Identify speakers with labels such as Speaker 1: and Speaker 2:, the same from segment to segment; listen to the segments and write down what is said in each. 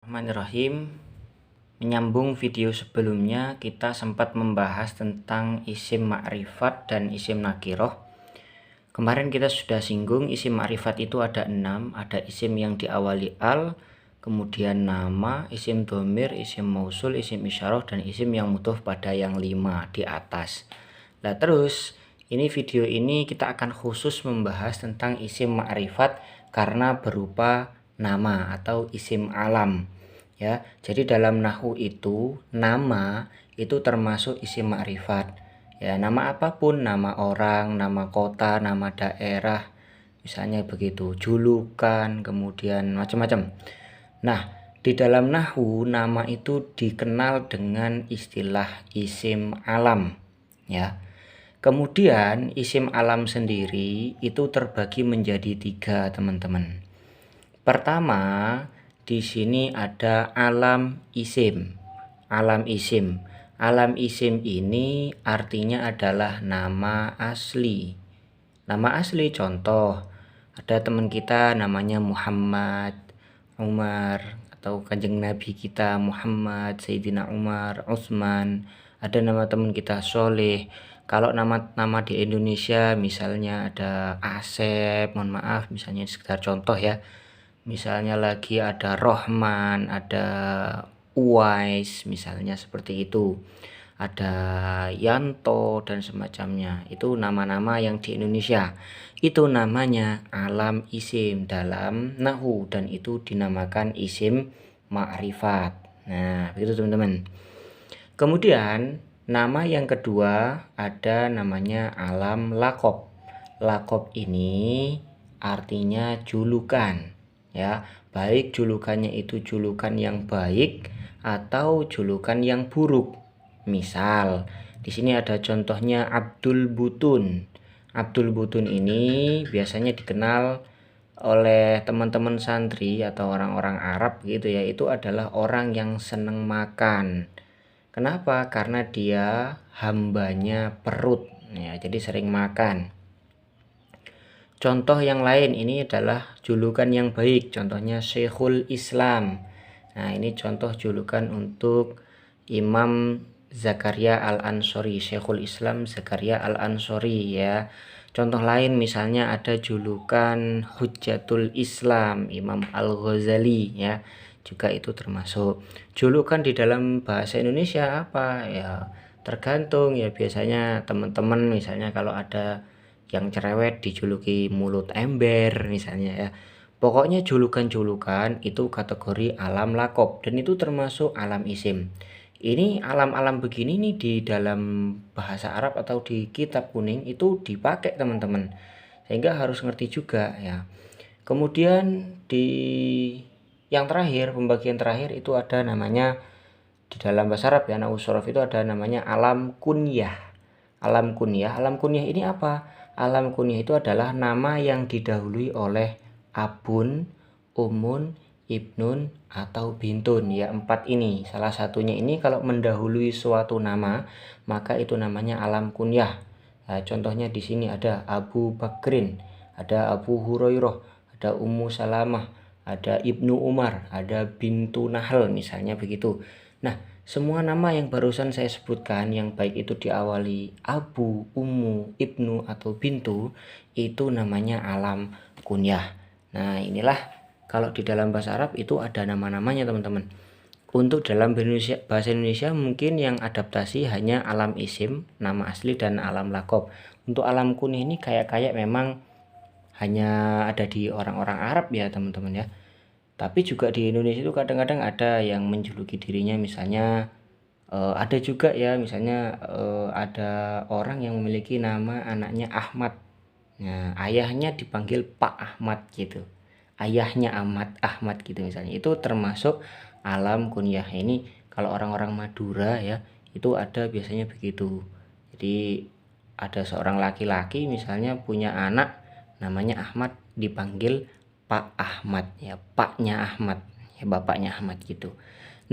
Speaker 1: Bismillahirrahmanirrahim. Menyambung video sebelumnya, kita sempat membahas tentang isim ma'rifat dan isim nakiroh. Kemarin kita sudah singgung isim ma'rifat itu ada 6, ada isim yang diawali al, kemudian nama, isim dhamir, isim mausul, isim isyarah, dan isim yang mutuh pada yang 5 di atas. Nah terus, ini video ini kita akan khusus membahas tentang isim ma'rifat karena berupa nama atau isim alam. Ya, jadi dalam nahwu itu nama itu termasuk isim ma'rifat. Ya, nama apapun, nama orang, nama kota, nama daerah, misalnya begitu, julukan, kemudian macam-macam. Nah, di dalam nahwu nama itu dikenal dengan istilah isim alam. Ya. Kemudian isim alam sendiri itu terbagi menjadi 3, teman-teman. Pertama, di sini ada alam isim. Alam isim. Alam isim ini artinya adalah nama asli. Nama asli contoh, ada teman kita namanya Muhammad, Umar, atau kanjeng Nabi kita Muhammad, Sayyidina Umar, Utsman. Ada nama teman kita Soleh. Kalau nama-nama di Indonesia misalnya ada Asep, mohon maaf, misalnya sekedar contoh ya. Misalnya lagi ada Rohman, ada Uwais, misalnya seperti itu. Ada Yanto dan semacamnya. Itu nama-nama yang di Indonesia. Itu namanya alam isim dalam nahwu dan itu dinamakan isim ma'rifat. Nah, begitu teman-teman. Kemudian nama yang kedua ada namanya alam lakob. Lakob ini artinya julukan, ya, baik julukannya itu julukan yang baik atau julukan yang buruk. Misal, di sini ada contohnya Abdul Butun. Abdul Butun ini biasanya dikenal oleh teman-teman santri atau orang-orang Arab gitu ya, itu adalah orang yang senang makan. Kenapa? Karena dia hambanya perut, ya, jadi sering makan. Contoh yang lain ini adalah julukan yang baik, contohnya Syekhul Islam. Nah, ini contoh julukan untuk Imam Zakaria Al-Ansori, Syekhul Islam Zakaria Al-Ansori ya. Contoh lain misalnya ada julukan Hujjatul Islam Imam Al-Ghazali ya. Juga itu termasuk. Julukan di dalam bahasa Indonesia apa? Ya, tergantung ya, biasanya teman-teman misalnya kalau ada yang cerewet dijuluki mulut ember misalnya ya. Pokoknya julukan-julukan itu kategori alam lakob dan itu termasuk alam isim. Ini alam-alam begini nih di dalam bahasa Arab atau di kitab kuning itu dipakai teman-teman. Sehingga harus ngerti juga ya. Kemudian di yang terakhir, pembagian terakhir itu ada namanya di dalam bahasa Arab ya, nahwu shorof itu ada namanya alam kunyah. Alam kunyah ini apa? Alam kunyah itu adalah nama yang didahului oleh abun, umun, ibnun, atau bintun ya, 4 ini. Salah satunya ini kalau mendahului suatu nama, maka itu namanya alam kunyah. Nah, contohnya di sini ada Abu Bakrin, ada Abu Hurairah, ada Ummu Salamah, ada Ibnu Umar, ada Bintu Nahl misalnya begitu. Nah, semua nama yang barusan saya sebutkan yang baik itu diawali Abu, Ummu, Ibnu, atau Bintu itu namanya alam kunyah. Nah, inilah kalau di dalam bahasa Arab itu ada nama-namanya teman-teman. Untuk dalam bahasa Indonesia mungkin yang adaptasi hanya alam isim, nama asli, dan alam lakob. Untuk alam kunyah ini kayak memang hanya ada di orang-orang Arab ya teman-teman ya. Tapi juga di Indonesia itu kadang-kadang ada yang menjuluki dirinya misalnya ada juga ya misalnya ada orang yang memiliki nama anaknya Ahmad. Nah, ayahnya dipanggil Pak Ahmad gitu. Ayahnya Ahmad gitu misalnya. Itu termasuk alam kunyah. Ini kalau orang-orang Madura ya, itu ada biasanya begitu. Jadi ada seorang laki-laki misalnya punya anak namanya Ahmad, dipanggil Pak Ahmad ya, paknya Ahmad ya, bapaknya Ahmad gitu.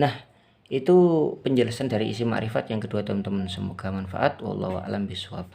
Speaker 1: Nah, itu penjelasan dari isim ma'rifat yang kedua teman-teman, semoga manfaat. Wallahu a'lam bishawab.